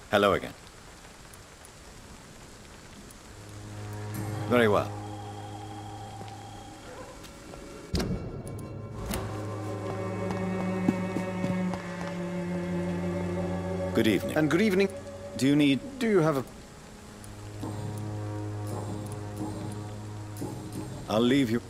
Hello again. Very well. Good evening. And good evening. Do you have a... I'll leave you.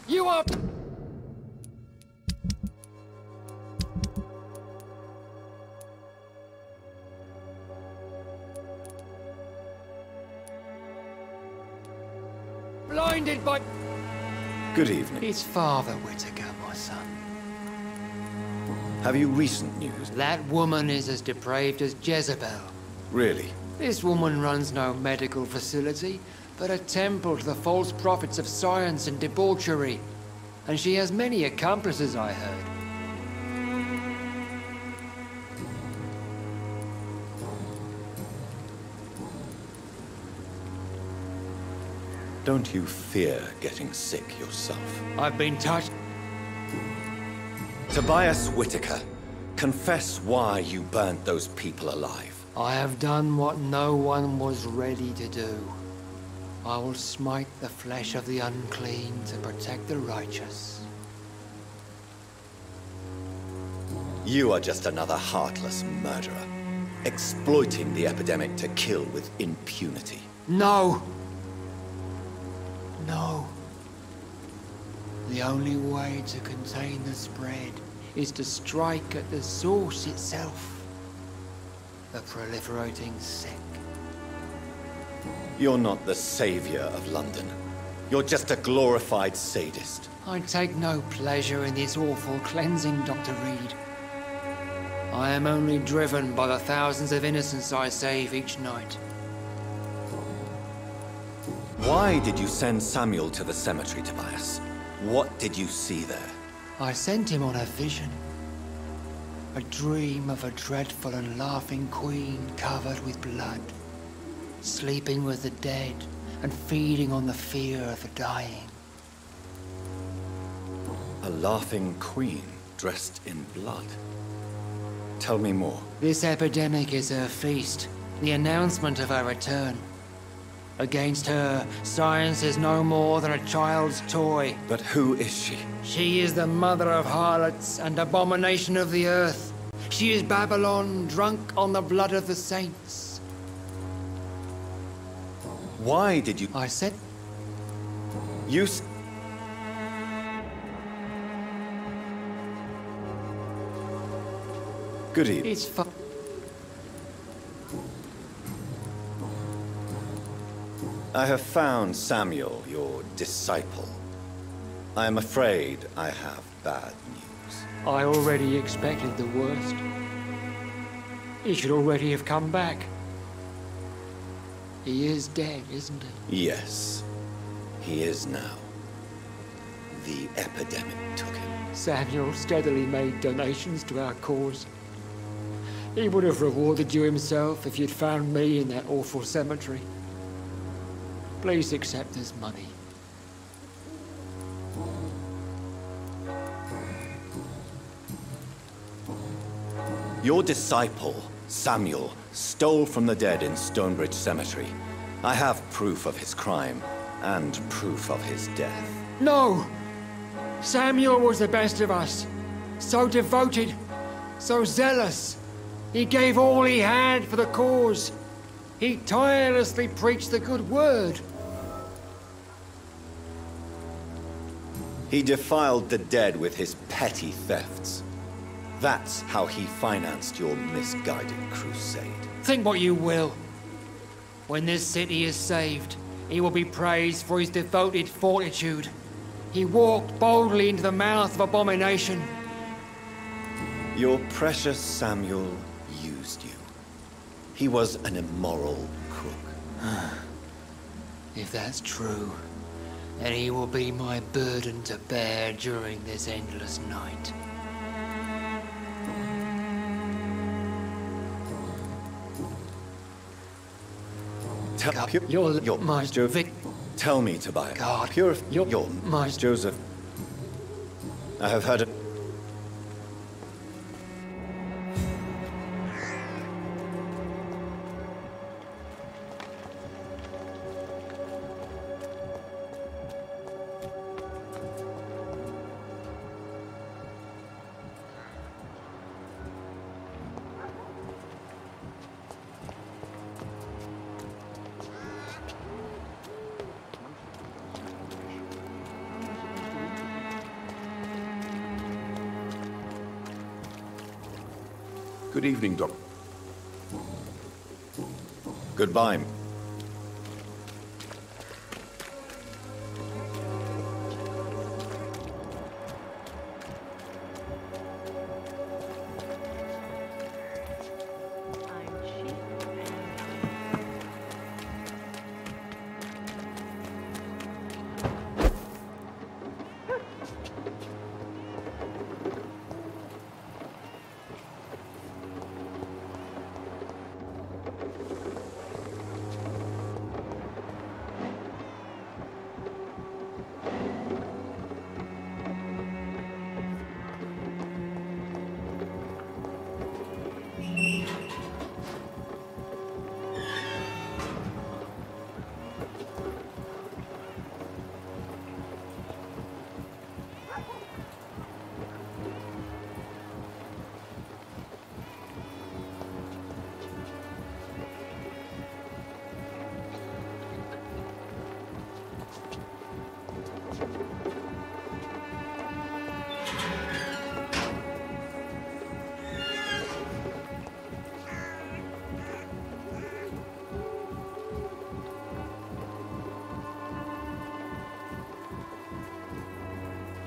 You are... blinded by... Good evening. It's Father Whitaker, my son. Have you recent news? That woman is as depraved as Jezebel. Really? This woman runs no medical facility, but a temple to the false prophets of science and debauchery. And she has many accomplices, I heard. Don't you fear getting sick yourself? I've been touched. Tobias Whitaker, confess why you burnt those people alive. I have done what no one was ready to do. I will smite the flesh of the unclean to protect the righteous. You are just another heartless murderer, exploiting the epidemic to kill with impunity. No! No. The only way to contain the spread is to strike at the source itself. The proliferating sick. You're not the savior of London. You're just a glorified sadist. I take no pleasure in this awful cleansing, Dr. Reed. I am only driven by the thousands of innocents I save each night. Why did you send Samuel to the cemetery, Tobias? What did you see there? I sent him on a vision. A dream of a dreadful and laughing queen covered with blood, sleeping with the dead and feeding on the fear of the dying. A laughing queen dressed in blood. Tell me more. This epidemic is her feast, the announcement of her return. Against her, science is no more than a child's toy. But who is she? She is the mother of harlots and abomination of the earth. She is Babylon, drunk on the blood of the saints. Why did you... I said... You... Good evening. It's I have found Samuel, your disciple. I am afraid I have bad news. I already expected the worst. He should already have come back. He is dead, isn't he? Yes, he is now. The epidemic took him. Samuel steadily made donations to our cause. He would have rewarded you himself if you'd found me in that awful cemetery. Please accept this money. Your disciple, Samuel, stole from the dead in Stonebridge Cemetery. I have proof of his crime and proof of his death. No! Samuel was the best of us. so devoted, so zealous. He gave all he had for the cause. He tirelessly preached the good word. He defiled the dead with his petty thefts. That's how he financed your misguided crusade. Think what you will. When this city is saved, he will be praised for his devoted fortitude. He walked boldly into the mouth of abomination. Your precious Samuel used you. He was an immoral crook. If that's true, then he will be my burden to bear during this endless night. You're my Joseph. Tell me, Tobias. God, you're my Joseph. I have heard it. Good evening, Doc. Goodbye.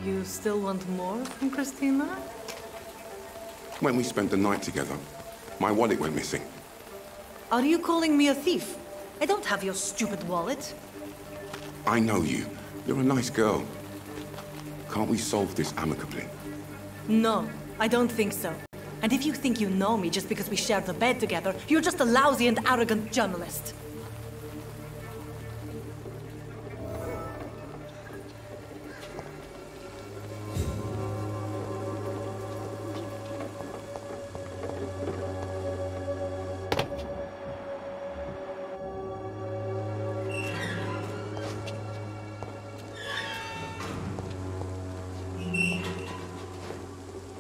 You still want more from Christina? When we spent the night together, my wallet went missing. Are you calling me a thief? I don't have your stupid wallet. I know you. You're a nice girl. Can't we solve this amicably? No, I don't think so. And if you think you know me just because we shared the bed together, you're just a lousy and arrogant journalist.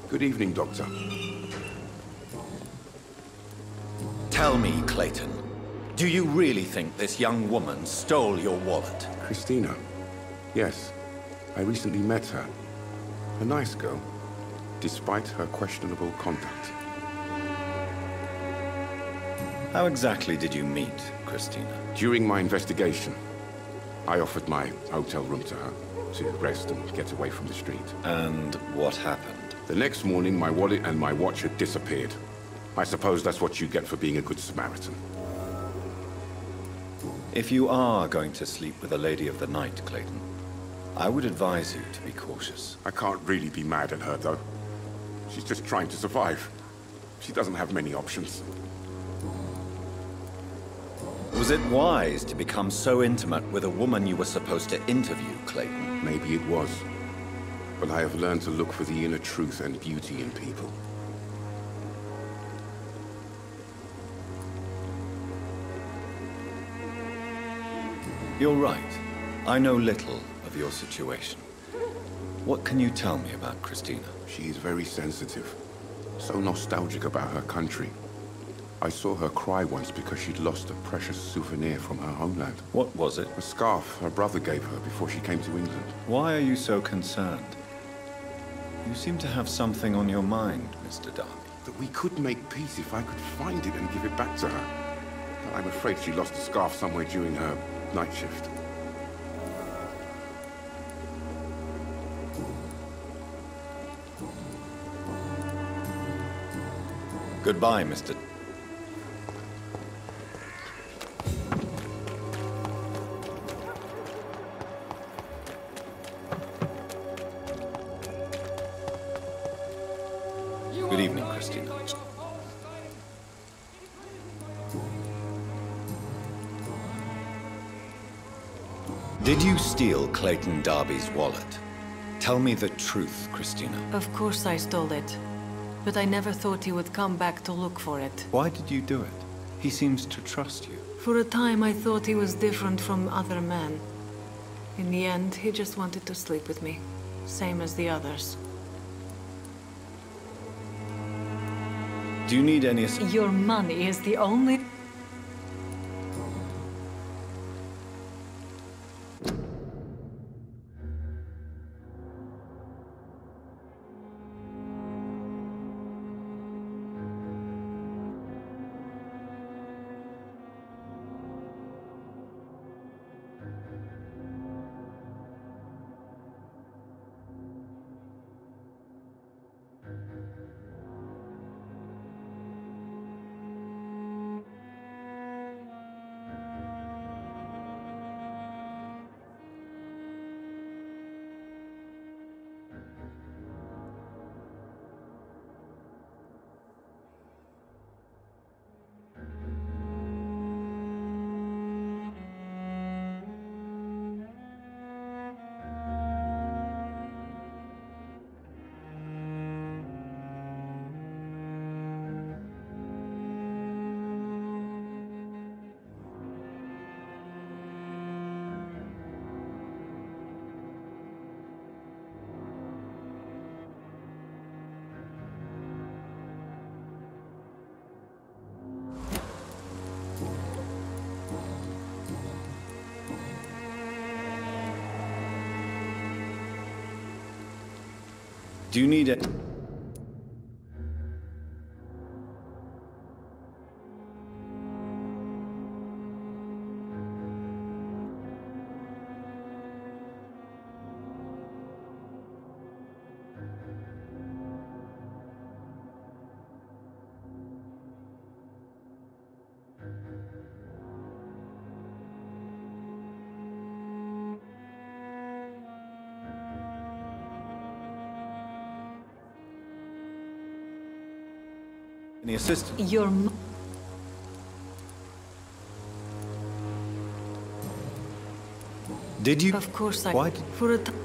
Good evening, Doctor. Tell me, Clayton, do you really think this young woman stole your wallet? Christina. Yes. I recently met her. A nice girl, despite her questionable conduct. How exactly did you meet Christina? During my investigation, I offered my hotel room to her to rest and get away from the street. And what happened? The next morning, my wallet and my watch had disappeared. I suppose that's what you get for being a good Samaritan. If you are going to sleep with a lady of the night, Clayton, I would advise you to be cautious. I can't really be mad at her, though. She's just trying to survive. She doesn't have many options. Was it wise to become so intimate with a woman you were supposed to interview, Clayton? Maybe it was. But I have learned to look for the inner truth and beauty in people. You're right. I know little of your situation. What can you tell me about Christina? She is very sensitive. So nostalgic about her country. I saw her cry once because she'd lost a precious souvenir from her homeland. What was it? A scarf her brother gave her before she came to England. Why are you so concerned? You seem to have something on your mind, Mr. Darby. That we could make peace if I could find it and give it back to her. But I'm afraid she lost the scarf somewhere during her night shift. Goodbye, Mr. Good evening, Christina. Did you steal Clayton Darby's wallet? Tell me the truth, Christina. Of course I stole it. But I never thought he would come back to look for it. Why did you do it? He seems to trust you. For a time I thought he was different from other men. In the end, he just wanted to sleep with me. Same as the others. Do you need any Your money is the only... Do you need it? Any assistance? Did you? Of course I... Why? For a time...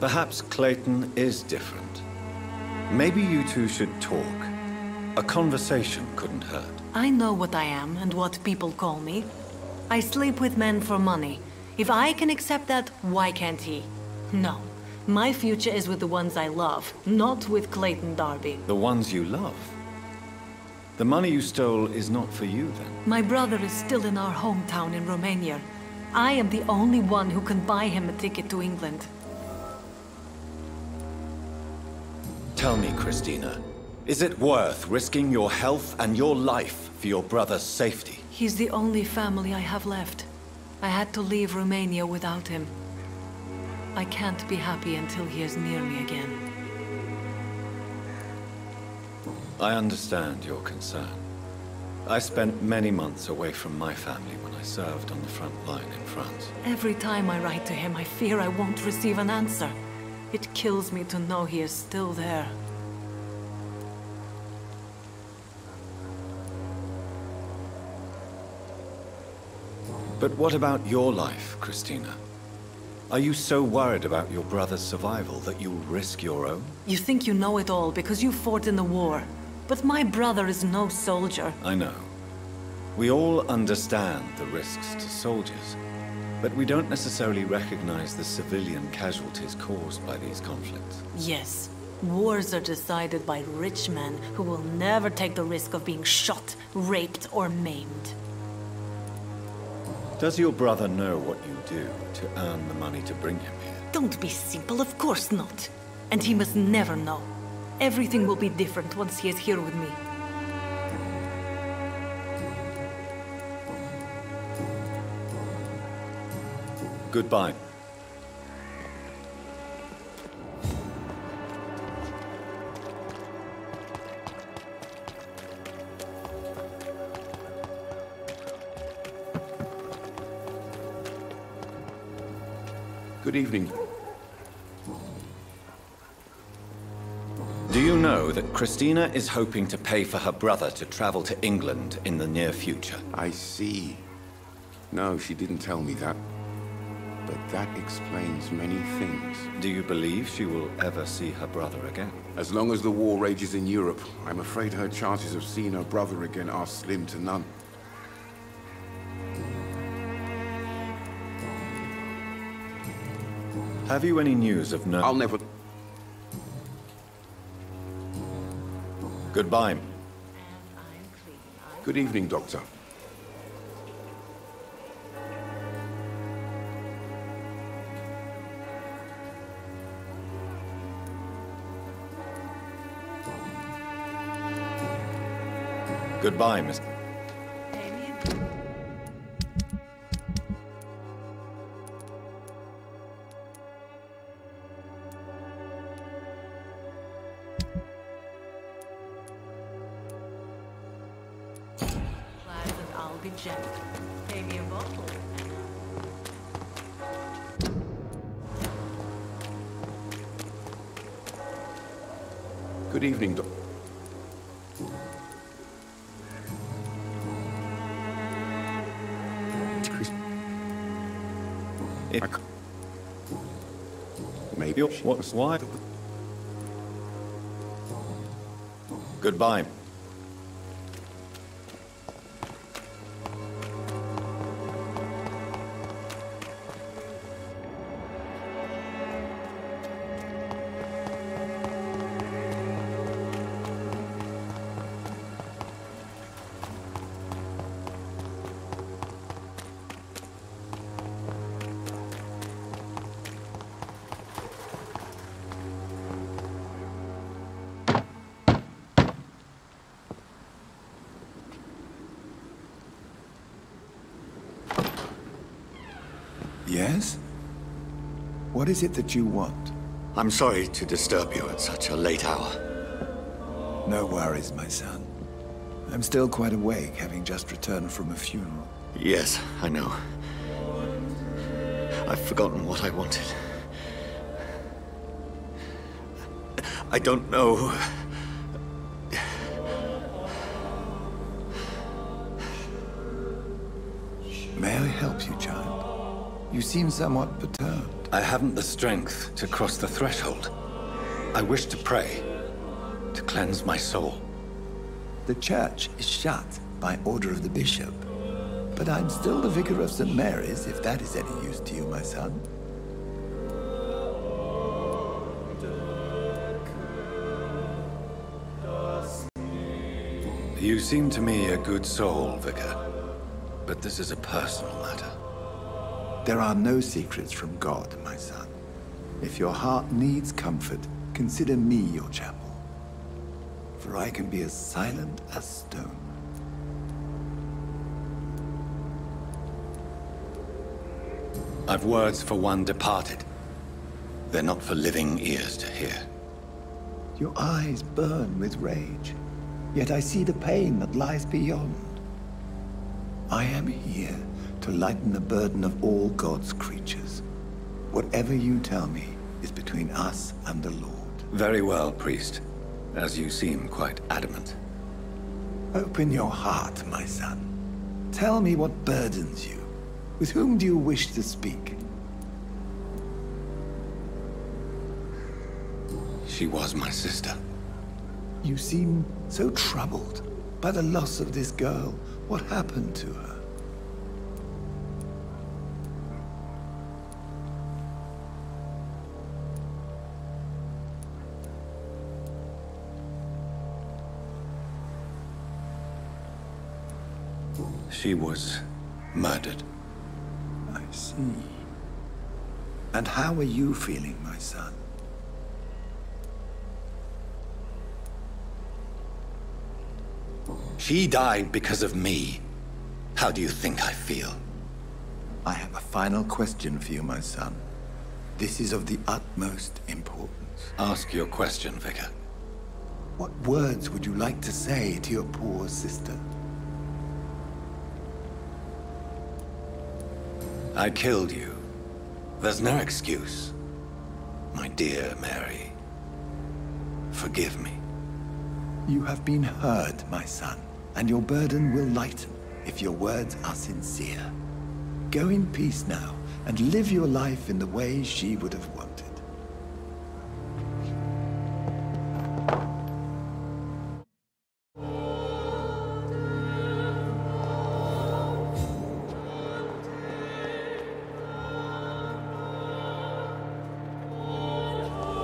Perhaps Clayton is different. Maybe you two should talk. A conversation couldn't hurt. I know what I am and what people call me. I sleep with men for money. If I can accept that, why can't he? No. My future is with the ones I love, not with Clayton Darby. The ones you love? The money you stole is not for you, then? My brother is still in our hometown in Romania. I am the only one who can buy him a ticket to England. Tell me, Christina, is it worth risking your health and your life for your brother's safety? He's the only family I have left. I had to leave Romania without him. I can't be happy until he is near me again. I understand your concern. I spent many months away from my family when I served on the front line in France. Every time I write to him, I fear I won't receive an answer. It kills me to know he is still there. But what about your life, Christina? Are you so worried about your brother's survival that you'll risk your own? You think you know it all because you fought in the war. But my brother is no soldier. I know. We all understand the risks to soldiers. But we don't necessarily recognize the civilian casualties caused by these conflicts. Yes. Wars are decided by rich men who will never take the risk of being shot, raped, or maimed. Does your brother know what you do to earn the money to bring him here? Don't be simple, of course not. And he must never know. Everything will be different once he is here with me. Goodbye. Good evening. Do you know that Christina is hoping to pay for her brother to travel to England in the near future? I see. No, she didn't tell me that. But that explains many things. Do you believe she will ever see her brother again? As long as the war rages in Europe, I'm afraid her chances of seeing her brother again are slim to none. Have you any news of I'll never... Goodbye. Good evening, Doctor. Goodbye, Mr. And I'll be gentle. Pay me a bottle. Good evening, Doctor. Maybe she was... Why? Goodbye. Yes? What is it that you want? I'm sorry to disturb you at such a late hour. No worries, my son. I'm still quite awake, having just returned from a funeral. Yes, I know. I've forgotten what I wanted. I don't know. May I help you, child? You seem somewhat perturbed. I haven't the strength to cross the threshold. I wish to pray, to cleanse my soul. The church is shut by order of the bishop. But I'm still the vicar of St. Mary's, if that is any use to you, my son. You seem to me a good soul, Vicar. But this is a personal matter. There are no secrets from God, my son. If your heart needs comfort, consider me your chapel. For I can be as silent as stone. I've words for one departed. They're not for living ears to hear. Your eyes burn with rage, yet I see the pain that lies beyond. I am here to lighten the burden of all God's creatures. Whatever you tell me is between us and the Lord. Very well, priest. As you seem quite adamant. Open your heart, my son. Tell me what burdens you. With whom do you wish to speak? She was my sister. You seem so troubled by the loss of this girl. What happened to her? She was murdered. I see. And how are you feeling, my son? She died because of me. How do you think I feel? I have a final question for you, my son. This is of the utmost importance. Ask your question, Vicar. What words would you like to say to your poor sister? I killed you. There's no excuse. My dear Mary, forgive me. You have been heard, my son, and your burden will lighten if your words are sincere. Go in peace now, and live your life in the way she would have wanted.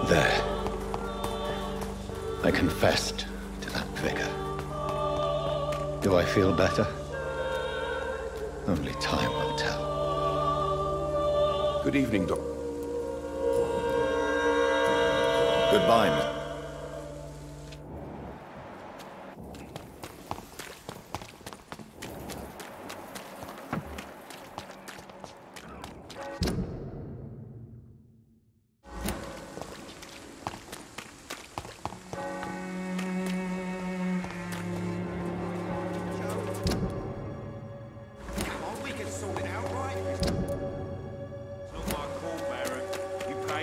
There. I confessed to that vicar. Do I feel better? Only time will tell. Good evening, Doc. Goodbye, Miss.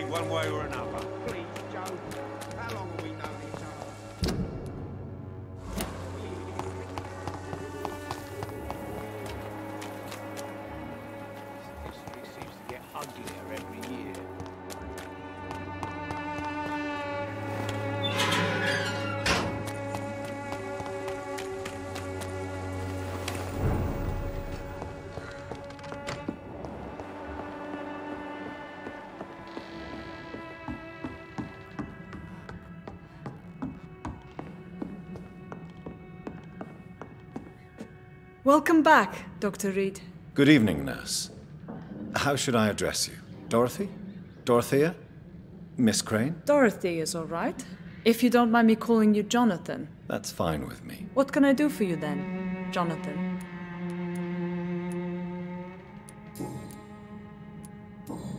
One way or another. Please, Joe. How long have we known each other? This seems to get uglier every year. Welcome back, Dr. Reed. Good evening, nurse. How should I address you? Dorothy? Dorothea? Miss Crane? Dorothy is all right. If you don't mind me calling you Jonathan. That's fine with me. What can I do for you then, Jonathan?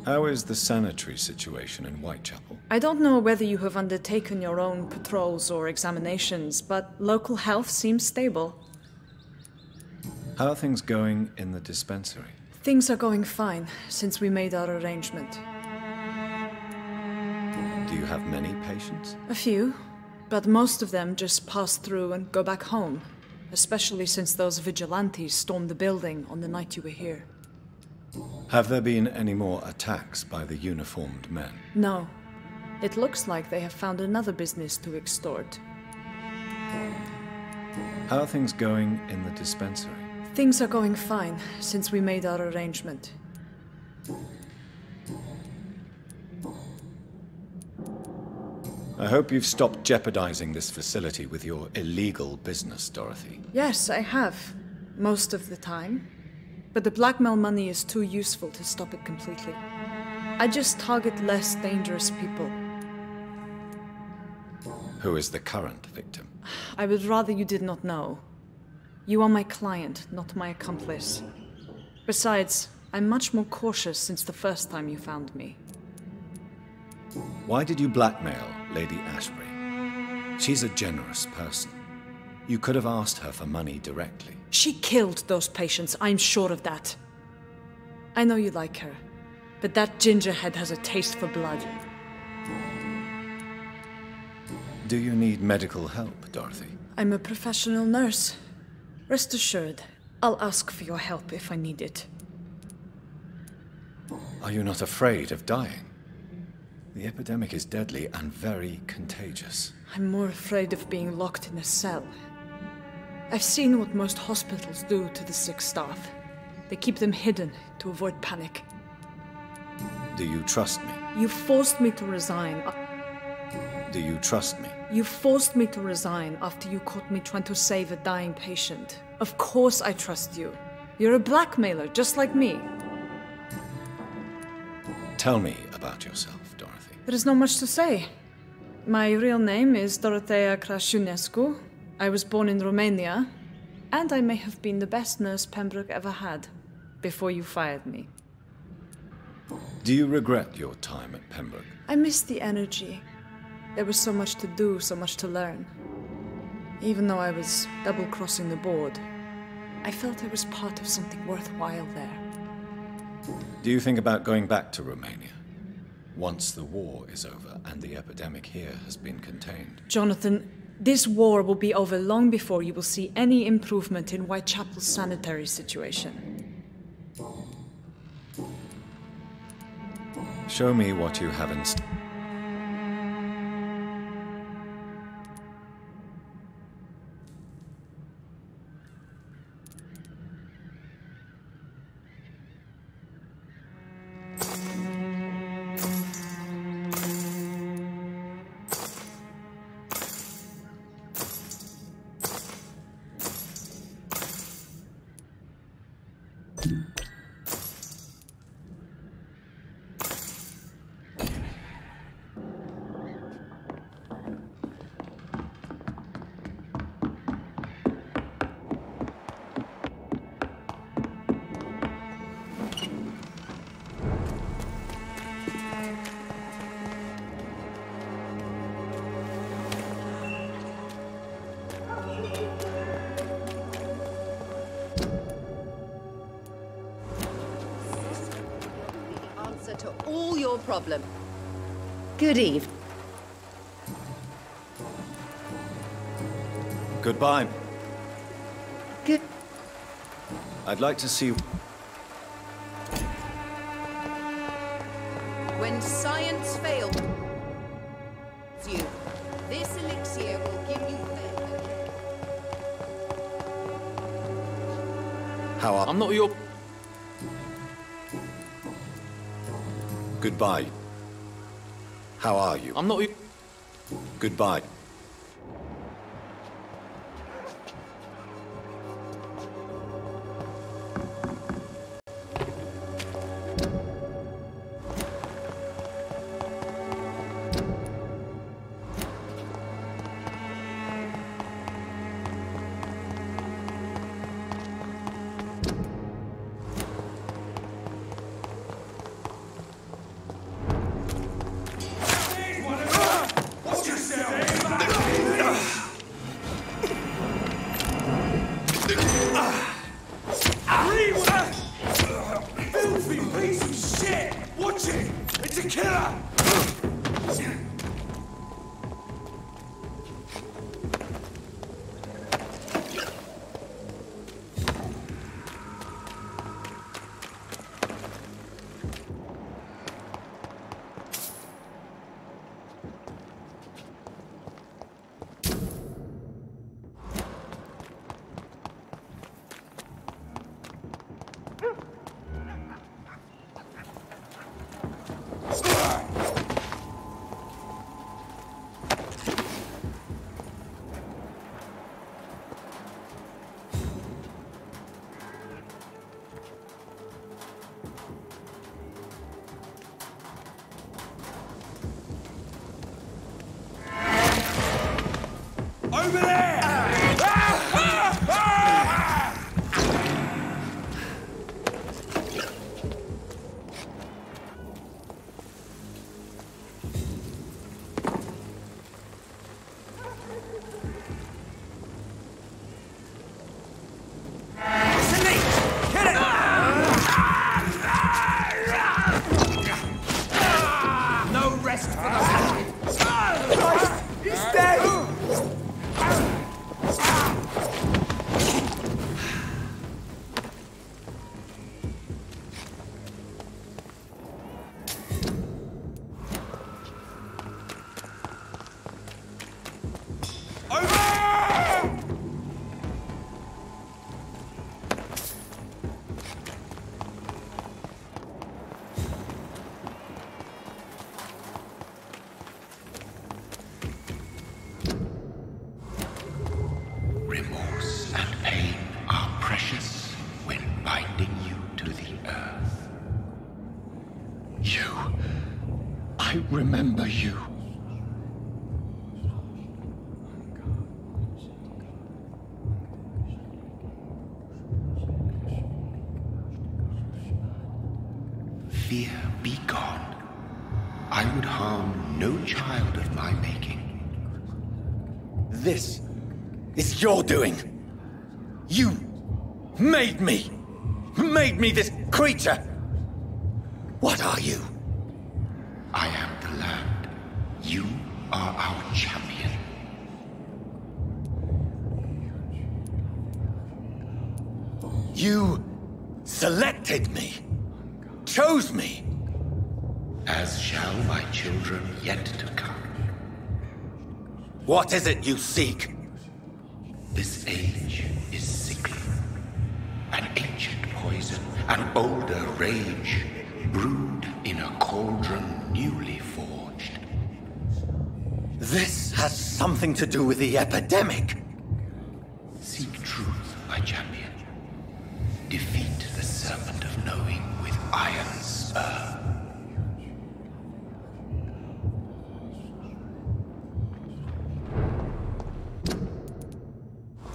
How is the sanitary situation in Whitechapel? I don't know whether you have undertaken your own patrols or examinations, but local health seems stable. How are things going in the dispensary? Things are going fine since we made our arrangement. Do you have many patients? A few, but most of them just pass through and go back home, especially since those vigilantes stormed the building on the night you were here. Have there been any more attacks by the uniformed men? No. It looks like they have found another business to extort. How are things going in the dispensary? Things are going fine since we made our arrangement. I hope you've stopped jeopardizing this facility with your illegal business, Dorothy. Yes, I have. Most of the time. But the blackmail money is too useful to stop it completely. I just target less dangerous people. Who is the current victim? I would rather you did not know. You are my client, not my accomplice. Besides, I'm much more cautious since the first time you found me. Why did you blackmail Lady Ashbury? She's a generous person. You could have asked her for money directly. She killed those patients, I'm sure of that. I know you like her, but that gingerhead has a taste for blood. Do you need medical help, Dorothy? I'm a professional nurse. Rest assured, I'll ask for your help if I need it. Are you not afraid of dying? The epidemic is deadly and very contagious. I'm more afraid of being locked in a cell. I've seen what most hospitals do to the sick staff. They keep them hidden to avoid panic. Do you trust me? You forced me to resign. Do you trust me? You forced me to resign after you caught me trying to save a dying patient. Of course I trust you. You're a blackmailer, just like me. Tell me about yourself, Dorothy. There is not much to say. My real name is Dorothea Crasciunescu. I was born in Romania, and I may have been the best nurse Pembroke ever had, before you fired me. Do you regret your time at Pembroke? I missed the energy. There was so much to do, so much to learn. Even though I was double-crossing the board, I felt I was part of something worthwhile there. Do you think about going back to Romania? Once the war is over and the epidemic here has been contained. Jonathan, this war will be over long before you will see any improvement in Whitechapel's sanitary situation. Show me what you have in store. To all your problem. Good eve. Goodbye. Good. I'd like to see... When science fails you, this elixir will give you How are... I'm not your... Goodbye. How are you? I'm not... Goodbye. Watch yourself! you. Fear, be gone. I would harm no child of my making. This is your doing. You made me. Made me this creature. What are you? I am the land. You are our champion. You selected me. Chose me. As shall my children yet to come. What is it you seek? This age is sickly. An ancient poison, an older rage, brewed in a cauldron newly forged. This has something to do with the epidemic. Seek truth, my champion. Defeat the serpent of knowing with iron spur.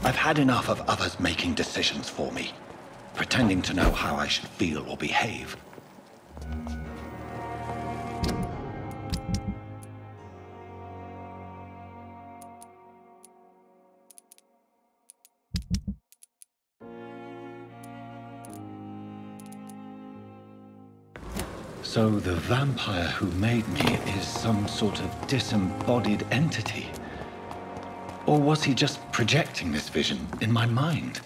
I've had enough of others making decisions for me, pretending to know how I should feel or behave. So the vampire who made me is some sort of disembodied entity? Or was he just projecting this vision in my mind?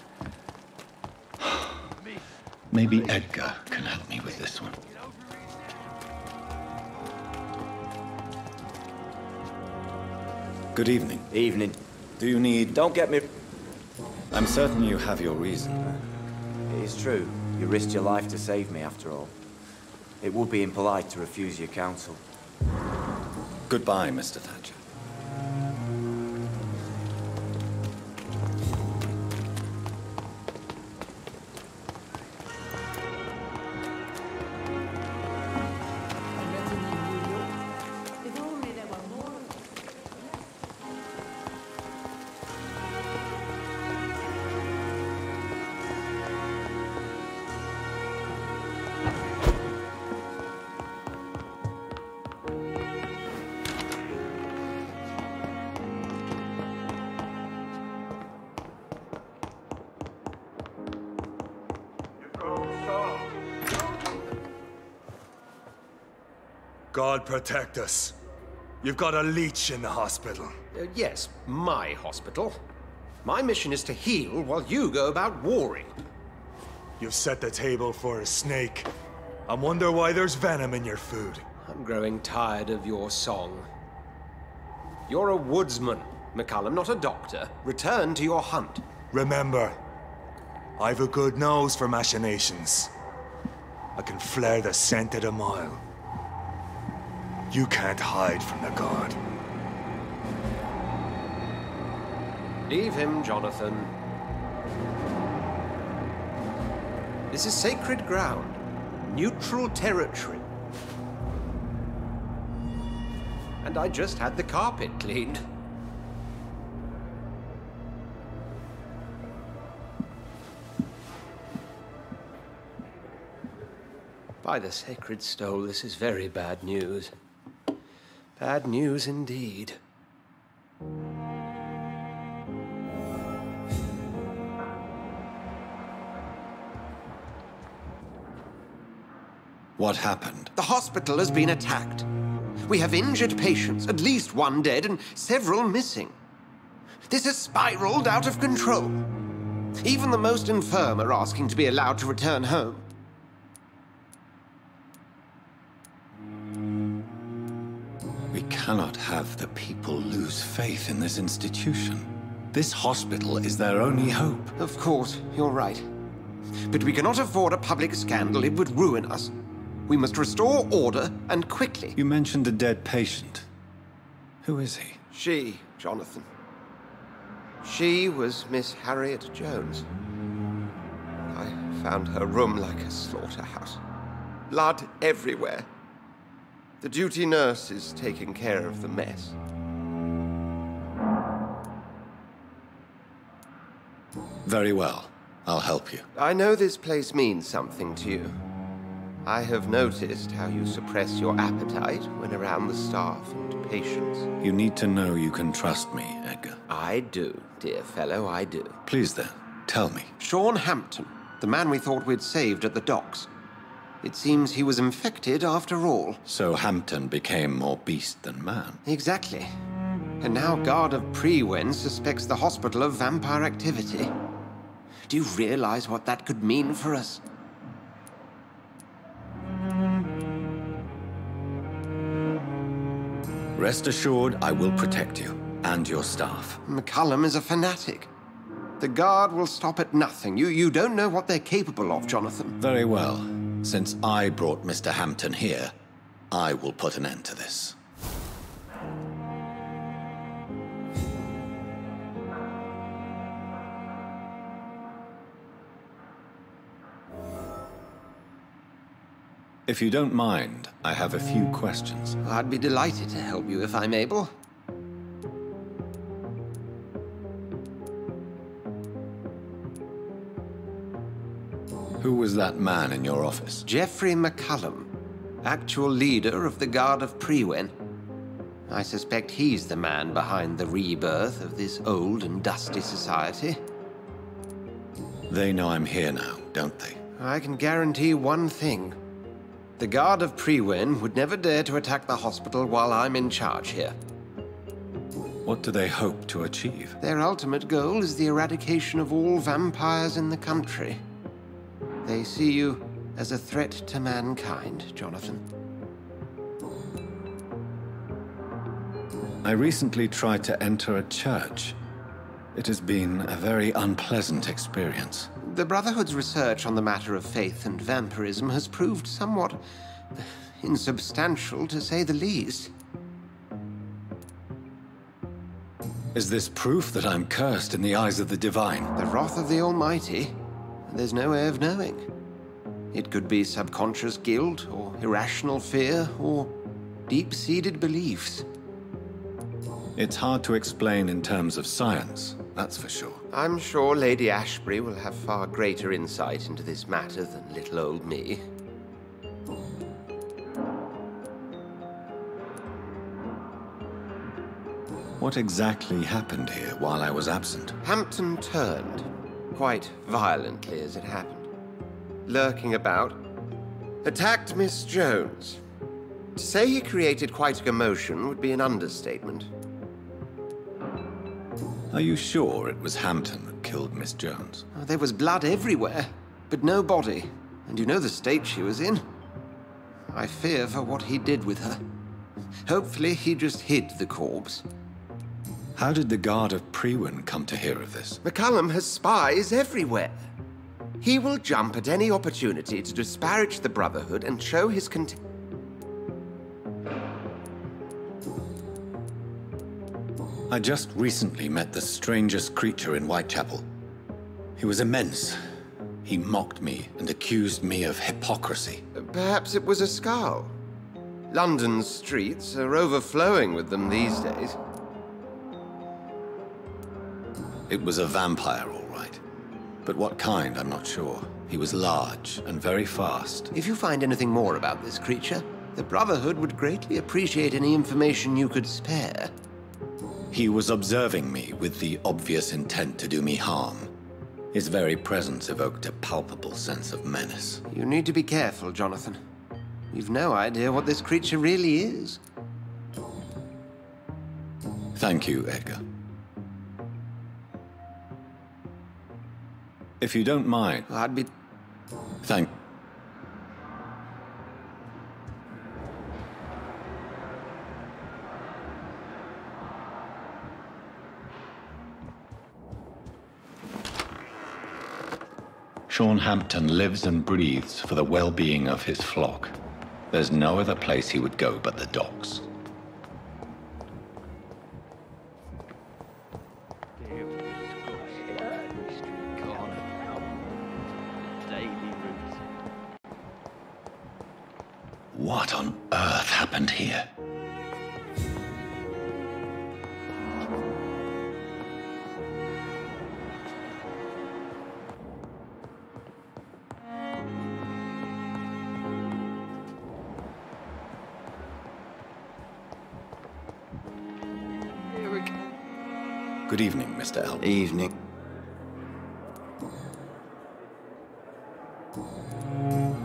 Maybe Edgar can help me with this one. Good evening. Evening. Do you need... Don't get me... I'm certain you have your reason. It is true. You risked your life to save me, after all. It would be impolite to refuse your counsel. Goodbye, Mr. Thatcher. God protect us. You've got a leech in the hospital. Yes, my hospital. My mission is to heal while you go about warring. You've set the table for a snake. I wonder why there's venom in your food. I'm growing tired of your song. You're a woodsman, McCallum, not a doctor. Return to your hunt. Remember, I've a good nose for machinations. I can flare the scent at a mile. You can't hide from the god. Leave him, Jonathan. This is sacred ground. Neutral territory. And I just had the carpet cleaned. By the sacred stole, this is very bad news. Bad news indeed. What happened? The hospital has been attacked. We have injured patients, at least one dead and several missing. This has spiraled out of control. Even the most infirm are asking to be allowed to return home. We cannot have the people lose faith in this institution. This hospital is their only hope. Of course, you're right. But we cannot afford a public scandal. It would ruin us. We must restore order, and quickly. You mentioned a dead patient. Who is he? She, Jonathan. She was Miss Harriet Jones. I found her room like a slaughterhouse. Blood everywhere. The duty nurse is taking care of the mess. Very well. I'll help you. I know this place means something to you. I have noticed how you suppress your appetite when around the staff and patients. You need to know you can trust me, Edgar. I do, dear fellow, I do. Please then, tell me. Sean Hampton, the man we thought we'd saved at the docks. It seems he was infected after all. So Hampton became more beast than man. Exactly. And now Guard of Prewen suspects the hospital of vampire activity. Do you realize what that could mean for us? Rest assured, I will protect you and your staff. McCullum is a fanatic. The Guard will stop at nothing. You don't know what they're capable of, Jonathan. Very well. Since I brought Mr. Hampton here, I will put an end to this. If you don't mind, I have a few questions. I'd be delighted to help you if I'm able. Who was that man in your office? Geoffrey McCullum, actual leader of the Guard of Prewen. I suspect he's the man behind the rebirth of this old and dusty society. They know I'm here now, don't they? I can guarantee one thing. The Guard of Prewen would never dare to attack the hospital while I'm in charge here. What do they hope to achieve? Their ultimate goal is the eradication of all vampires in the country. They see you as a threat to mankind, Jonathan. I recently tried to enter a church. It has been a very unpleasant experience. The Brotherhood's research on the matter of faith and vampirism has proved somewhat insubstantial, to say the least. Is this proof that I'm cursed in the eyes of the divine? The wrath of the Almighty? There's no way of knowing. It could be subconscious guilt, or irrational fear, or deep-seated beliefs. It's hard to explain in terms of science, that's for sure. I'm sure Lady Ashbury will have far greater insight into this matter than little old me. What exactly happened here while I was absent? Hampton turned, quite violently as it happened. Lurking about, attacked Miss Jones. To say he created quite a commotion would be an understatement. Are you sure it was Hampton that killed Miss Jones? There was blood everywhere, but no body. And you know the state she was in. I fear for what he did with her. Hopefully he just hid the corpse. How did the Guard of Prewen come to hear of this? McCullum has spies everywhere. He will jump at any opportunity to disparage the Brotherhood and show his contempt. I just recently met the strangest creature in Whitechapel. He was immense. He mocked me and accused me of hypocrisy. Perhaps it was a skull. London's streets are overflowing with them these days. It was a vampire, all right. But what kind, I'm not sure. He was large and very fast. If you find anything more about this creature, the Brotherhood would greatly appreciate any information you could spare. He was observing me with the obvious intent to do me harm. His very presence evoked a palpable sense of menace. You need to be careful, Jonathan. You've no idea what this creature really is. Thank you, Edgar. If you don't mind... I'd be... Thank... Sean Hampton lives and breathes for the well-being of his flock. There's no other place he would go but the docks. What on earth happened here? Good evening, Mr. L. Evening.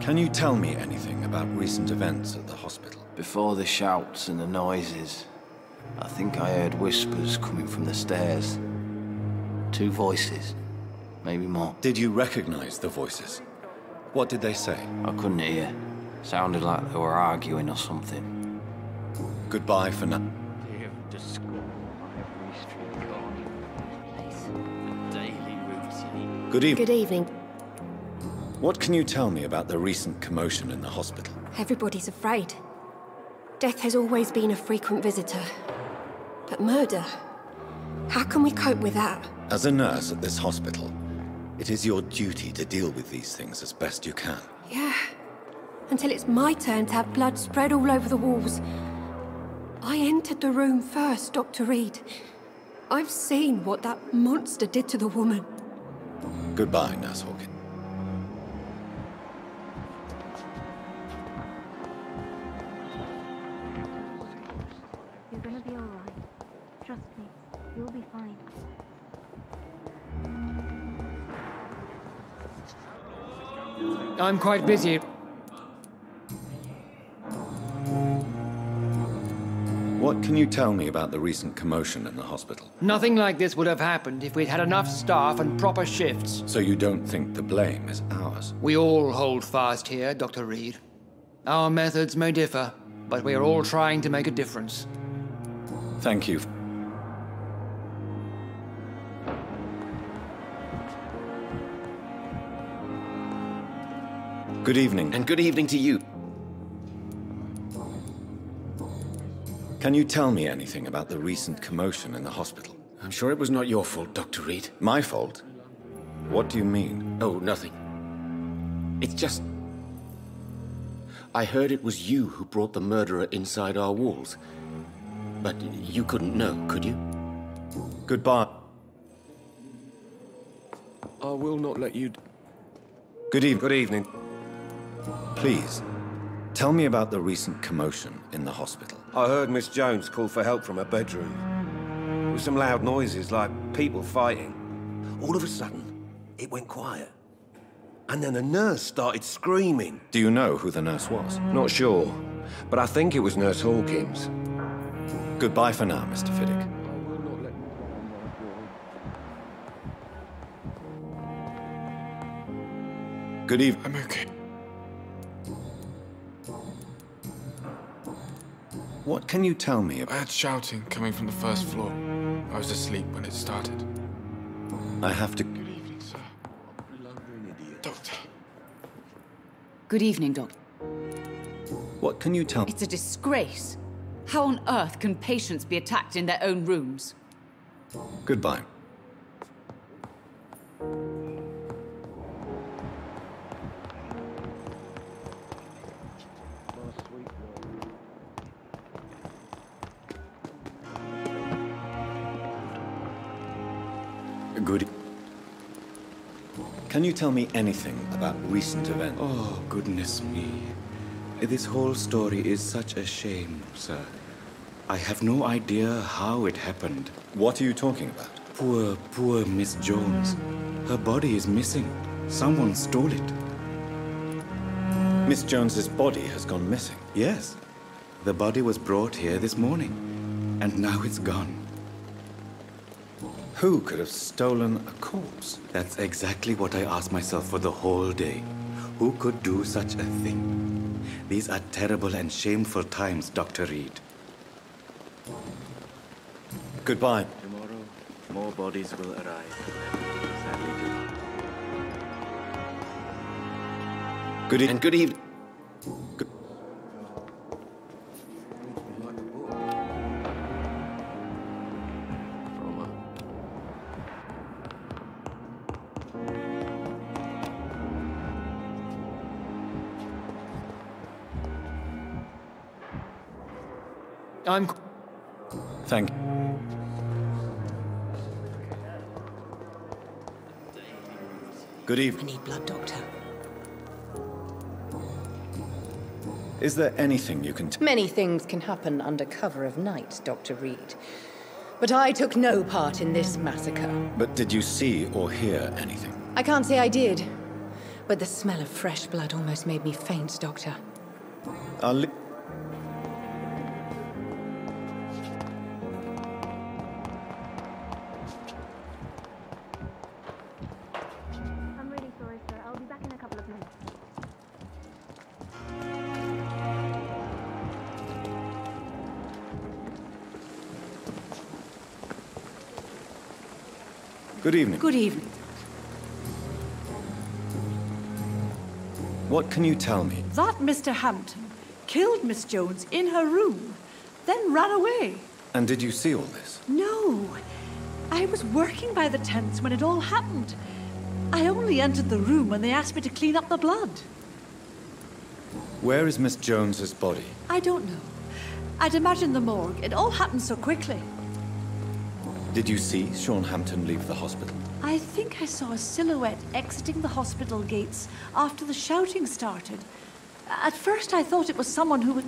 Can you tell me anything about recent events at the hospital? Before the shouts and the noises, I think I heard whispers coming from the stairs. 2 voices, maybe more. Did you recognize the voices? What did they say? I couldn't hear. Sounded like they were arguing or something. Goodbye for now. Good evening. Good evening. What can you tell me about the recent commotion in the hospital? Everybody's afraid. Death has always been a frequent visitor. But murder? How can we cope with that? As a nurse at this hospital, it is your duty to deal with these things as best you can. Yeah. Until it's my turn to have blood spread all over the walls. I entered the room first, Dr. Reed. I've seen what that monster did to the woman. Goodbye, Nurse Hawkins. You're gonna be alright. Trust me. You'll be fine. I'm quite busy. What can you tell me about the recent commotion in the hospital? Nothing like this would have happened if we'd had enough staff and proper shifts. So you don't think the blame is ours? We all hold fast here, Dr. Reed. Our methods may differ, but we are all trying to make a difference. Thank you. Good evening. And good evening to you. Can you tell me anything about the recent commotion in the hospital? I'm sure it was not your fault, Dr. Reed. My fault? What do you mean? Oh, nothing. It's just... I heard it was you who brought the murderer inside our walls. But you couldn't know, could you? Goodbye. I will not let you... Good evening. Good evening. Please, tell me about the recent commotion in the hospital. I heard Miss Jones call for help from her bedroom. There were some loud noises, like people fighting. All of a sudden, it went quiet. And then a nurse started screaming. Do you know who the nurse was? Not sure, but I think it was Nurse Hawkins. Goodbye for now, Mr. Fiddick. Good evening. I'm okay. What can you tell me about... I had shouting coming from the first floor. I was asleep when it started. I have to... Good evening, sir. Doctor. Good evening, Doctor. What can you tell me? It's a disgrace. How on earth can patients be attacked in their own rooms? Goodbye. Good. Can you tell me anything about recent events? Oh, goodness me. This whole story is such a shame, sir. I have no idea how it happened. What are you talking about? Poor Miss Jones. Her body is missing. Someone stole it. Miss Jones's body has gone missing? Yes. The body was brought here this morning, and now it's gone. Who could have stolen a corpse? That's exactly what I asked myself for the whole day. Who could do such a thing? These are terrible and shameful times, Dr. Reed. Goodbye. Tomorrow, more bodies will arrive. Sadly. Good evening. And good evening. Thank you. Good evening. I need blood, Doctor. Is there anything you can Many things can happen under cover of night, Dr. Reed. But I took no part in this massacre. But did you see or hear anything? I can't say I did. But the smell of fresh blood almost made me faint, Doctor. I'll I'm really sorry, sir. I'll be back in a couple of minutes. Good evening. Good evening. What can you tell me? That Mr. Hampton killed Miss Jones in her room, then ran away. And did you see all this? No. I was working by the tents when it all happened. I only entered the room when they asked me to clean up the blood. Where is Miss Jones's body? I don't know. I'd imagine the morgue. It all happened so quickly. Did you see Sean Hampton leave the hospital? I think I saw a silhouette exiting the hospital gates after the shouting started. At first I thought it was someone who would...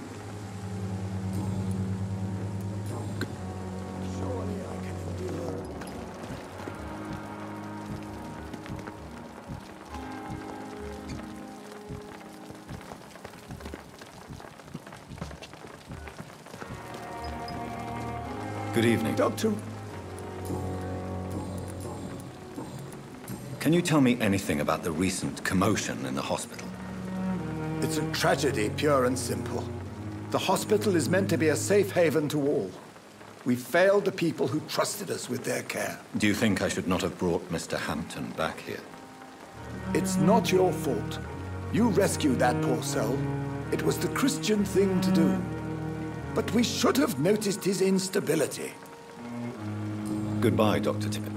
Good evening. Doctor... Can you tell me anything about the recent commotion in the hospital? It's a tragedy, pure and simple. The hospital is meant to be a safe haven to all. We failed the people who trusted us with their care. Do you think I should not have brought Mr. Hampton back here? It's not your fault. You rescued that poor soul. It was the Christian thing to do. But we should have noticed his instability. Goodbye, Dr. Tippett.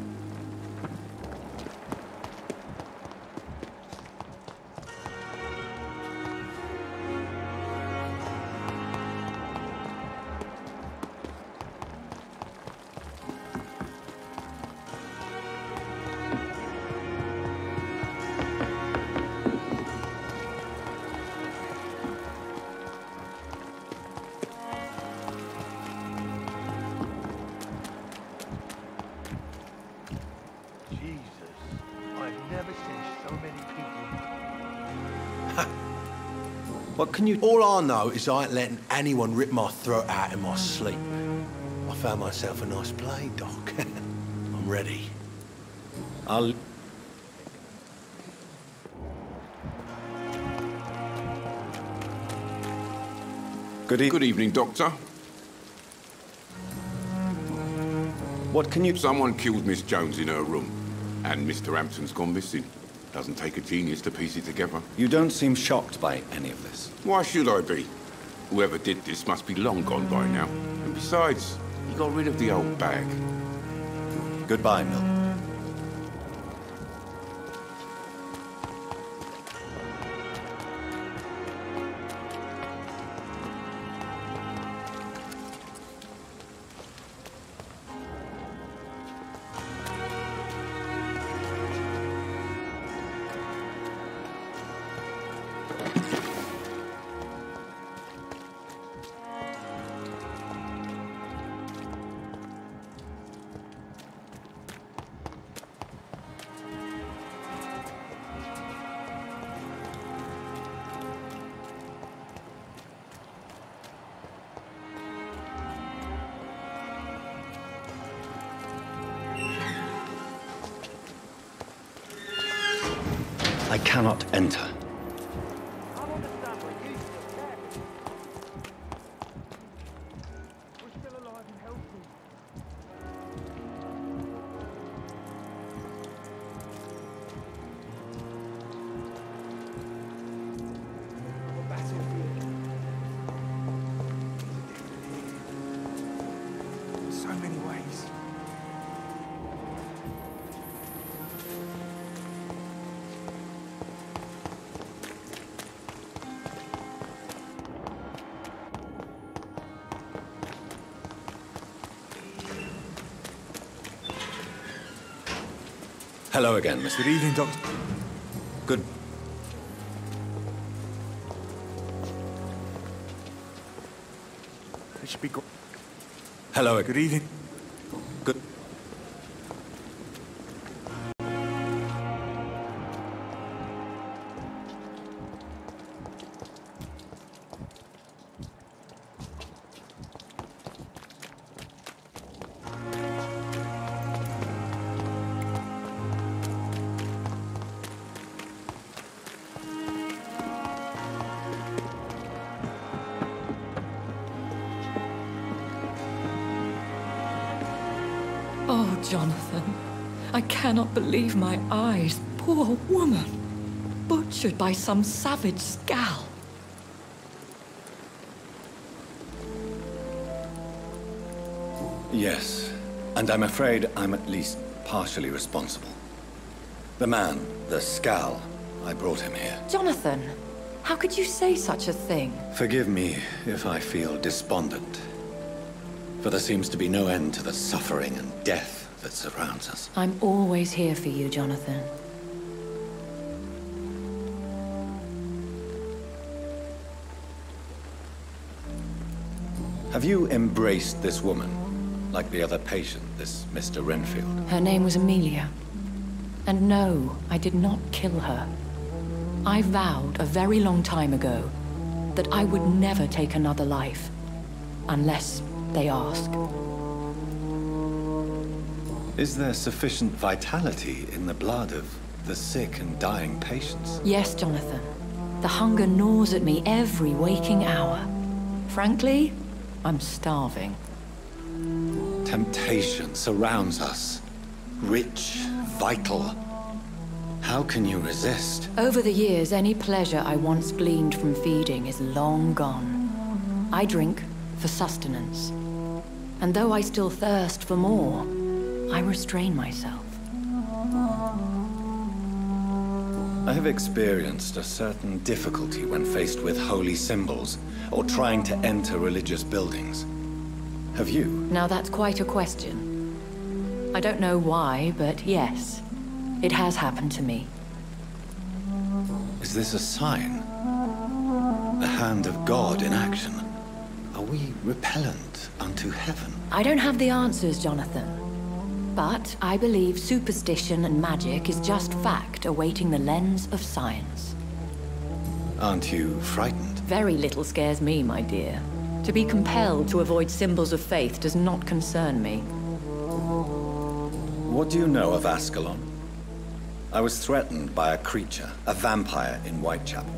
What can you... All I know is I ain't letting anyone rip my throat out in my sleep. I found myself a nice blade, Doc. I'm ready. I'll... Good evening, Doctor. What can you... Someone killed Miss Jones in her room, and Mr. Hampton's gone missing. Doesn't take a genius to piece it together. You don't seem shocked by any of this. Why should I be? Whoever did this must be long gone by now. And besides, he got rid of the old bag. Goodbye, Mill. I cannot enter. So many ways. Hello again, Mr. Good evening, Doctor. Good. It should be go. Hello. Good evening. Good. Oh, Jonathan, I cannot believe my eyes. Poor woman, butchered by some savage scowl. Yes, and I'm afraid I'm at least partially responsible. The man, the Scowl, I brought him here. Jonathan, how could you say such a thing? Forgive me if I feel despondent, for there seems to be no end to the suffering and death that surrounds us. I'm always here for you, Jonathan. Have you embraced this woman, like the other patient, this Mr. Renfield? Her name was Amelia. And no, I did not kill her. I vowed a very long time ago that I would never take another life, unless they ask. Is there sufficient vitality in the blood of the sick and dying patients? Yes, Jonathan. The hunger gnaws at me every waking hour. Frankly, I'm starving. Temptation surrounds us. Rich, vital. How can you resist? Over the years, any pleasure I once gleaned from feeding is long gone. I drink for sustenance. And though I still thirst for more, I restrain myself. I have experienced a certain difficulty when faced with holy symbols or trying to enter religious buildings. Have you? Now that's quite a question. I don't know why, but yes, it has happened to me. Is this a sign? The hand of God in action? Are we repellent unto heaven? I don't have the answers, Jonathan. But I believe superstition and magic is just fact awaiting the lens of science. Aren't you frightened? Very little scares me, my dear. To be compelled to avoid symbols of faith does not concern me. What do you know of Ascalon? I was threatened by a creature, a vampire in Whitechapel,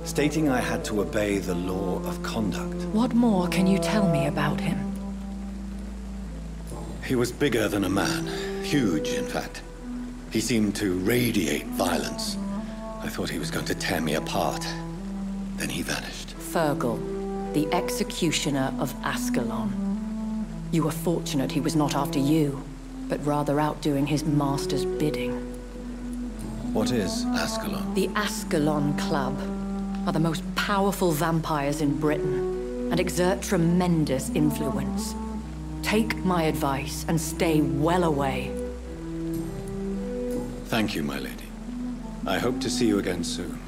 stating I had to obey the law of conduct. What more can you tell me about him? He was bigger than a man. Huge, in fact. He seemed to radiate violence. I thought he was going to tear me apart. Then he vanished. Fergal, the executioner of Ascalon. You were fortunate he was not after you, but rather out doing his master's bidding. What is Ascalon? The Ascalon Club are the most powerful vampires in Britain and exert tremendous influence. Take my advice and stay well away. Thank you, my lady. I hope to see you again soon.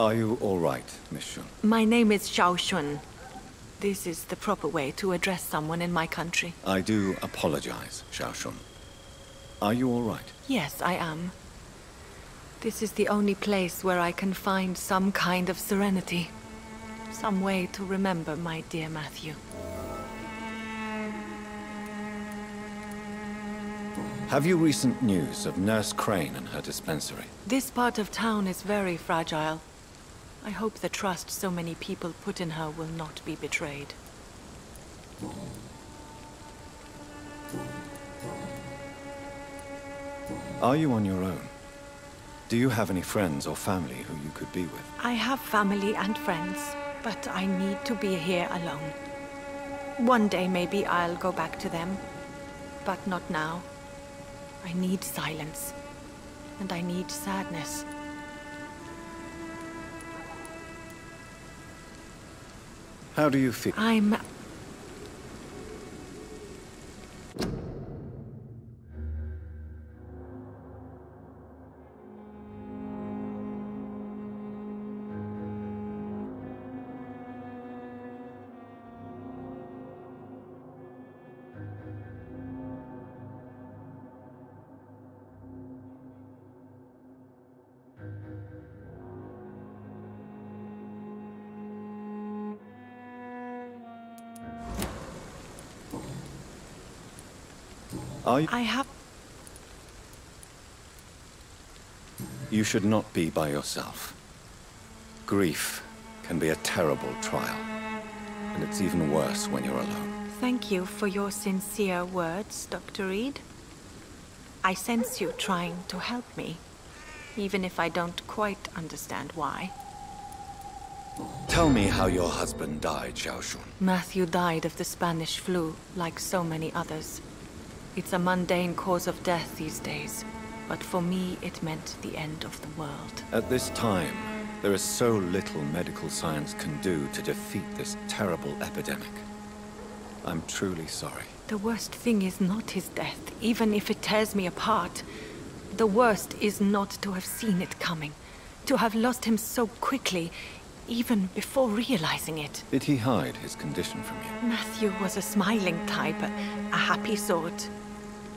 Are you all right, Miss Shun? My name is Xiao Shun. This is the proper way to address someone in my country. I do apologize, Xiao Shun. Are you all right? Yes, I am. This is the only place where I can find some kind of serenity. Some way to remember my dear Matthew. Have you recent news of Nurse Crane and her dispensary? This part of town is very fragile. I hope the trust so many people put in her will not be betrayed. Are you on your own? Do you have any friends or family who you could be with? I have family and friends, but I need to be here alone. One day maybe I'll go back to them, but not now. I need silence, and I need sadness. How do you feel? I have... You should not be by yourself. Grief can be a terrible trial, and it's even worse when you're alone. Thank you for your sincere words, Dr. Reed. I sense you trying to help me, even if I don't quite understand why. Tell me how your husband died, Xiaoshun. Matthew died of the Spanish flu, like so many others. It's a mundane cause of death these days, but for me it meant the end of the world. At this time, there is so little medical science can do to defeat this terrible epidemic. I'm truly sorry. The worst thing is not his death, even if it tears me apart. The worst is not to have seen it coming, to have lost him so quickly, even before realizing it. Did he hide his condition from you? Matthew was a smiling type, a happy sort.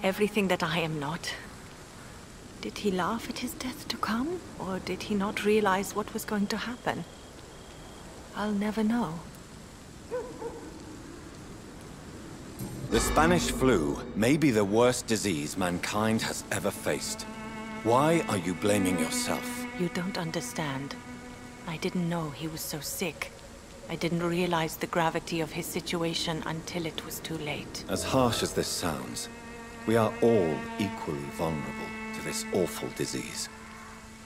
Everything that I am not. Did he laugh at his death to come, or did he not realize what was going to happen? I'll never know. The Spanish flu may be the worst disease mankind has ever faced. Why are you blaming yourself? You don't understand. I didn't know he was so sick. I didn't realize the gravity of his situation until it was too late. As harsh as this sounds, we are all equally vulnerable to this awful disease.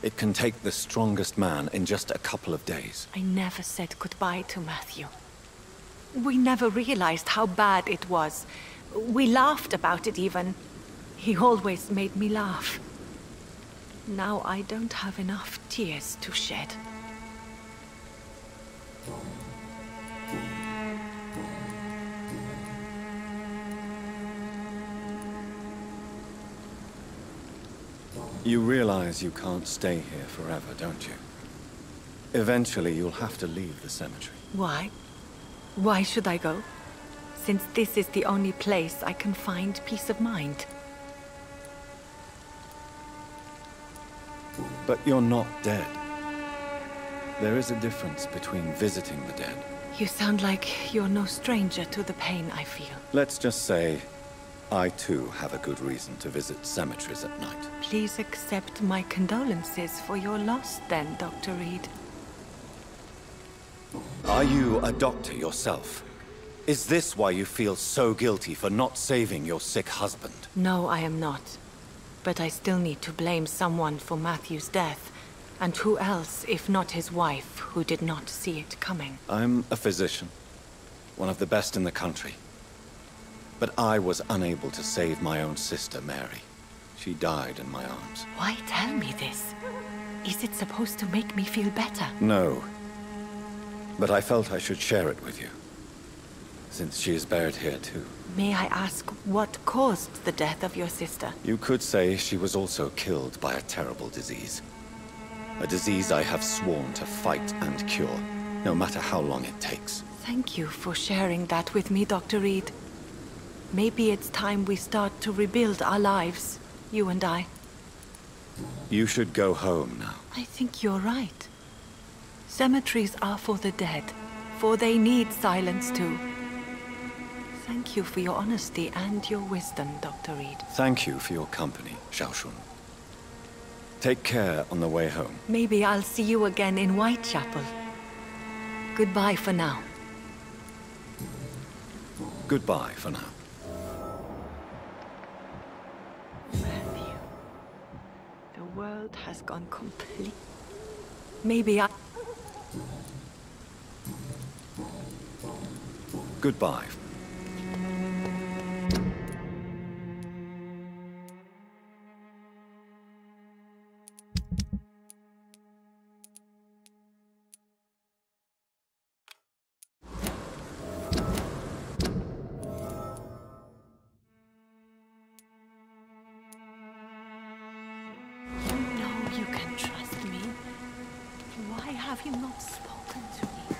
It can take the strongest man in just a couple of days. I never said goodbye to Matthew. We never realized how bad it was. We laughed about it even. He always made me laugh. Now I don't have enough tears to shed. You realize you can't stay here forever, don't you? Eventually, you'll have to leave the cemetery. Why? Why should I go? Since this is the only place I can find peace of mind. But you're not dead. There is a difference between visiting the dead. You sound like you're no stranger to the pain I feel. Let's just say, I too have a good reason to visit cemeteries at night. Please accept my condolences for your loss then, Dr. Reed. Are you a doctor yourself? Is this why you feel so guilty for not saving your sick husband? No, I am not. But I still need to blame someone for Matthew's death. And who else, if not his wife, who did not see it coming? I'm a physician, one of the best in the country. But I was unable to save my own sister, Mary. She died in my arms. Why tell me this? Is it supposed to make me feel better? No. But I felt I should share it with you, since she is buried here too. May I ask what caused the death of your sister? You could say she was also killed by a terrible disease. A disease I have sworn to fight and cure, no matter how long it takes. Thank you for sharing that with me, Dr. Reed. Maybe it's time we start to rebuild our lives, you and I. You should go home now. I think you're right. Cemeteries are for the dead, for they need silence too. Thank you for your honesty and your wisdom, Dr. Reed. Thank you for your company, Xiaoshun. Take care on the way home. Maybe I'll see you again in Whitechapel. Goodbye for now. Goodbye for now. Matthew, the world has gone complete. Maybe I... Goodbye. You can trust me. Why have you not spoken to me?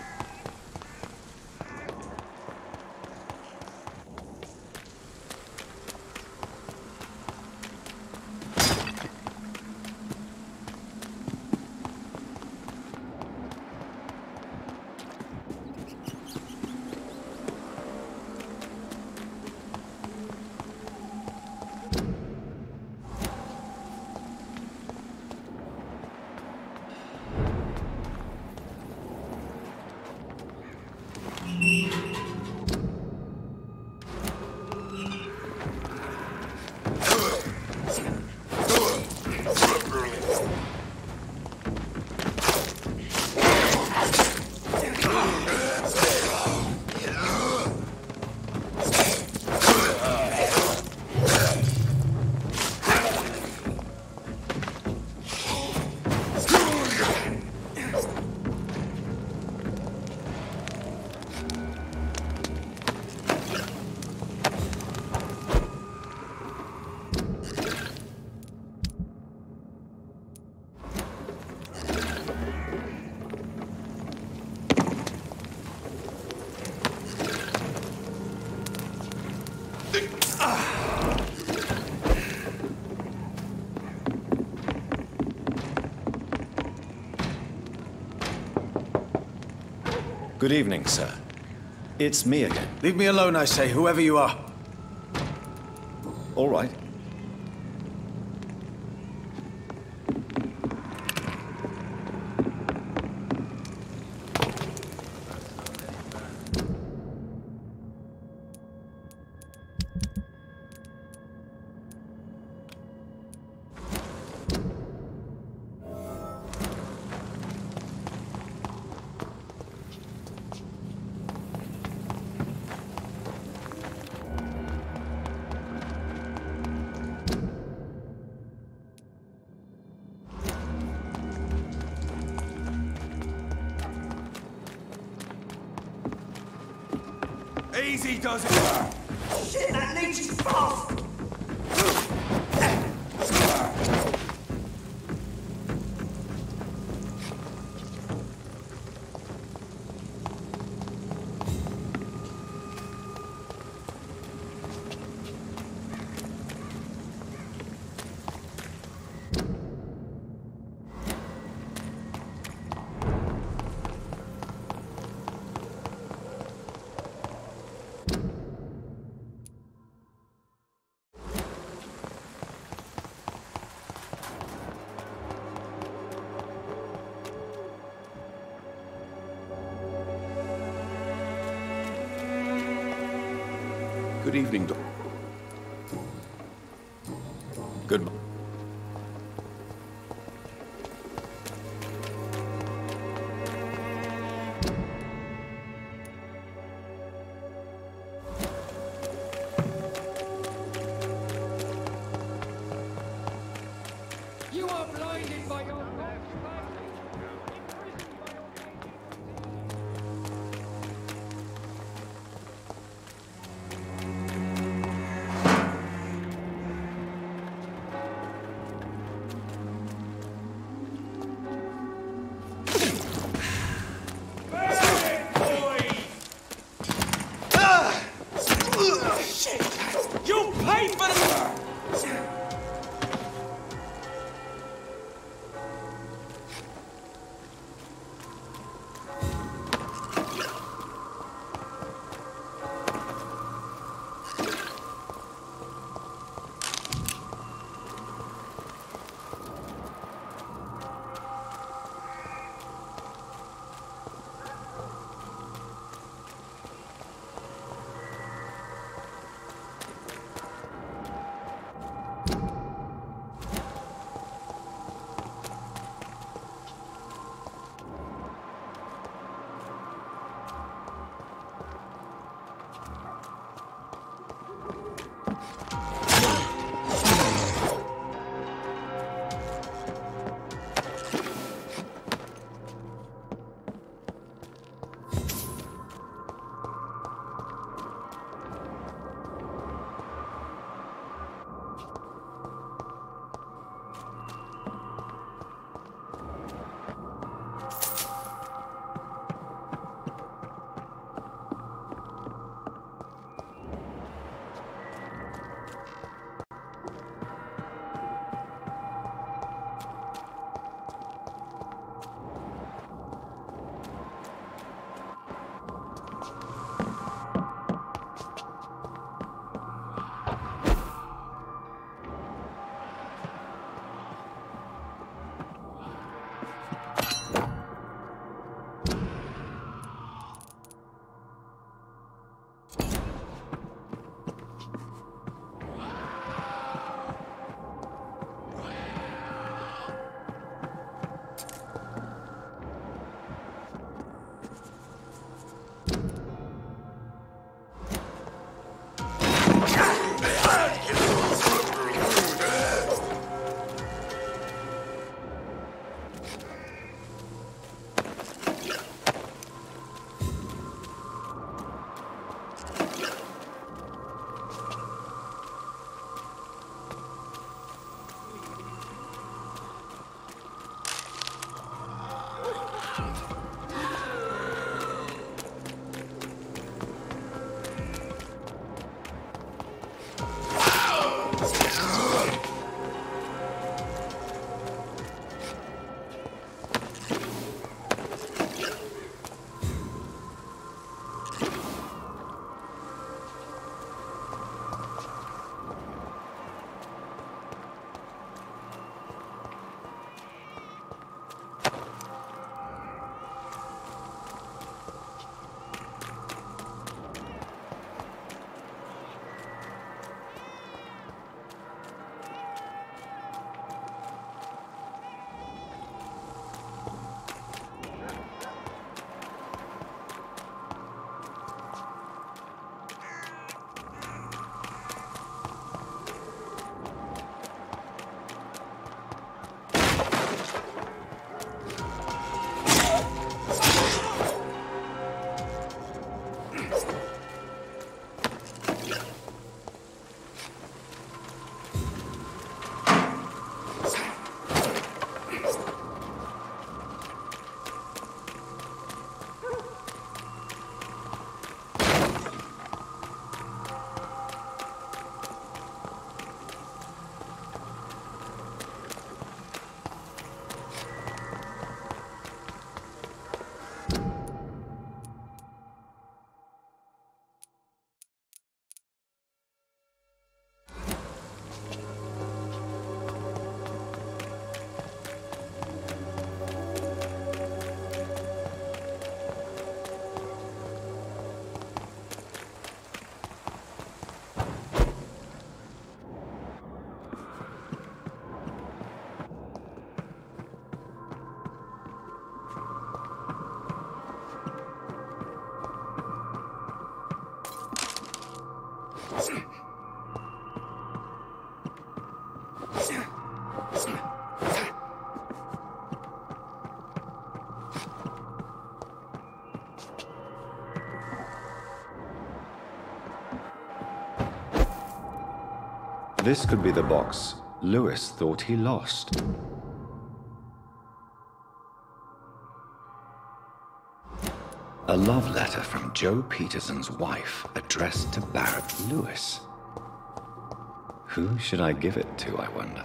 Good evening, sir. It's me again. Leave me alone, I say, whoever you are. All right. Easy does it! Shit, that leech is fast! Good evening, Doc. Good. You are blinded by your You paid for this! This could be the box Lewis thought he lost. A love letter from Joe Peterson's wife, addressed to Barrett Lewis. Who should I give it to, I wonder?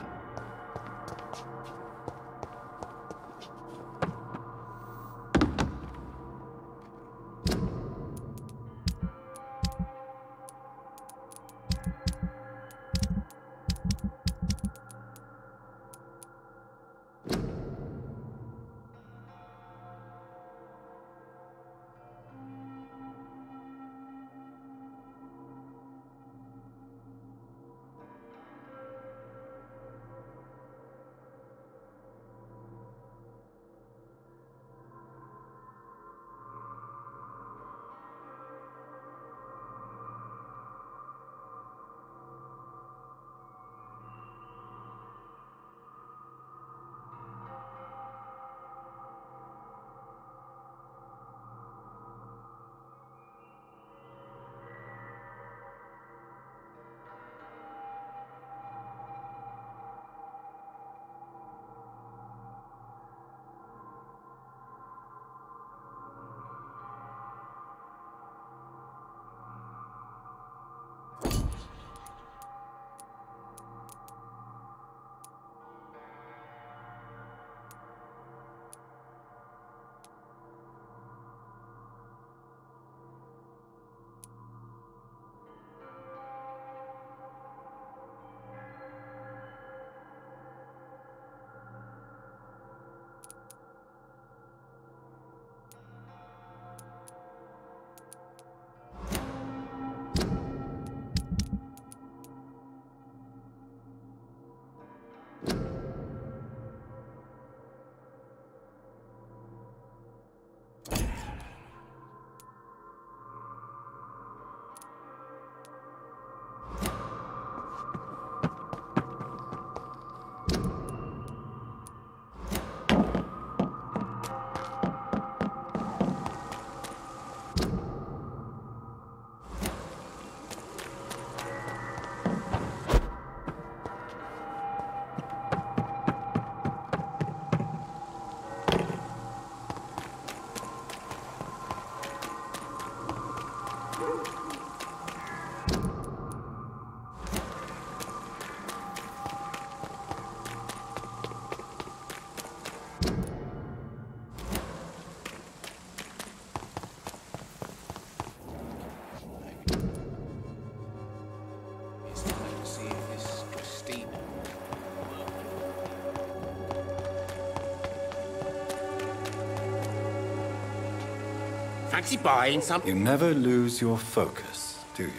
Fancy buying something? You never lose your focus, do you?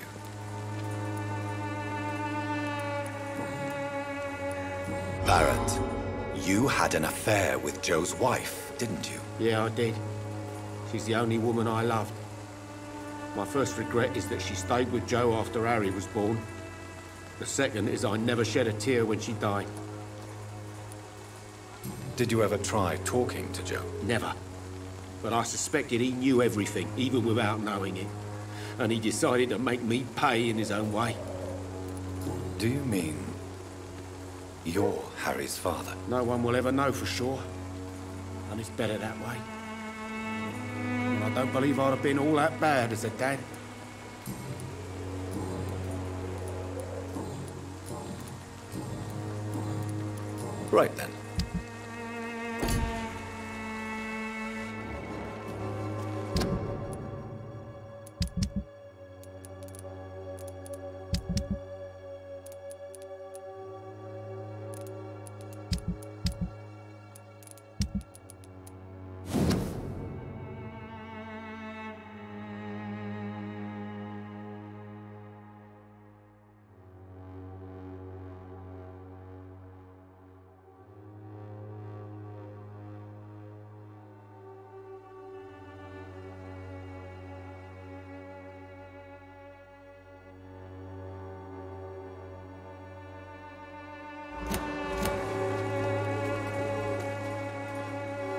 Barrett, you had an affair with Joe's wife, didn't you? Yeah, I did. She's the only woman I loved. My first regret is that she stayed with Joe after Harry was born. The second is I never shed a tear when she died. Did you ever try talking to Joe? Never. But I suspected he knew everything, even without knowing it. And he decided to make me pay in his own way. Do you mean you're Harry's father? No one will ever know for sure. And it's better that way. And I don't believe I'd have been all that bad as a dad. Right then.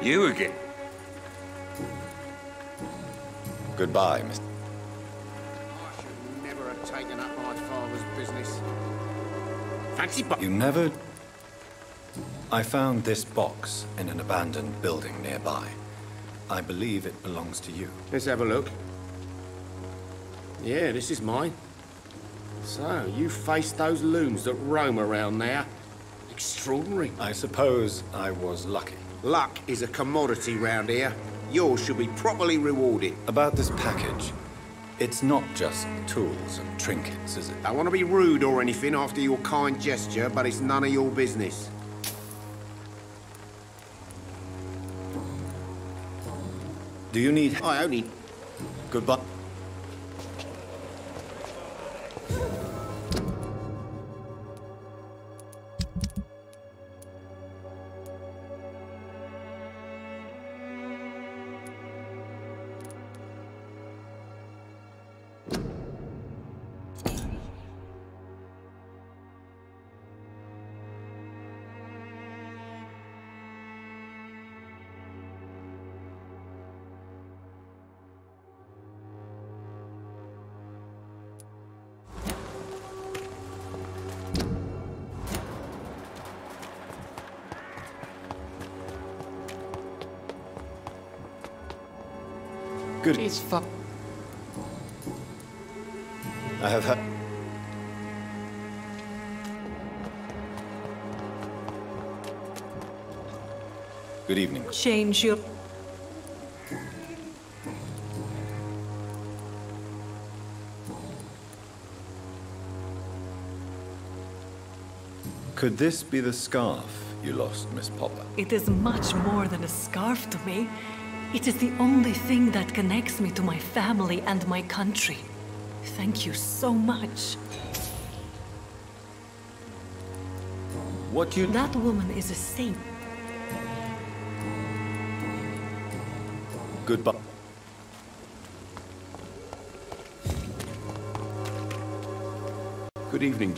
You again? Goodbye, Mr. I should never have taken up my father's business. Fancy You never... I found this box in an abandoned building nearby. I believe it belongs to you. Let's have a look. Yeah, this is mine. So, you faced those loons that roam around there. Extraordinary. I suppose I was lucky. Luck is a commodity round here. Yours should be properly rewarded. About this package, it's not just tools and trinkets, is it? I want to be rude or anything after your kind gesture, but it's none of your business. Do you need... I only... Goodbye. Good. It's fun. I have had... Good evening. Change your... Could this be the scarf you lost, Miss Popper? It is much more than a scarf to me. It is the only thing that connects me to my family and my country. Thank you so much. What you... That woman is a saint. Goodbye. Good evening.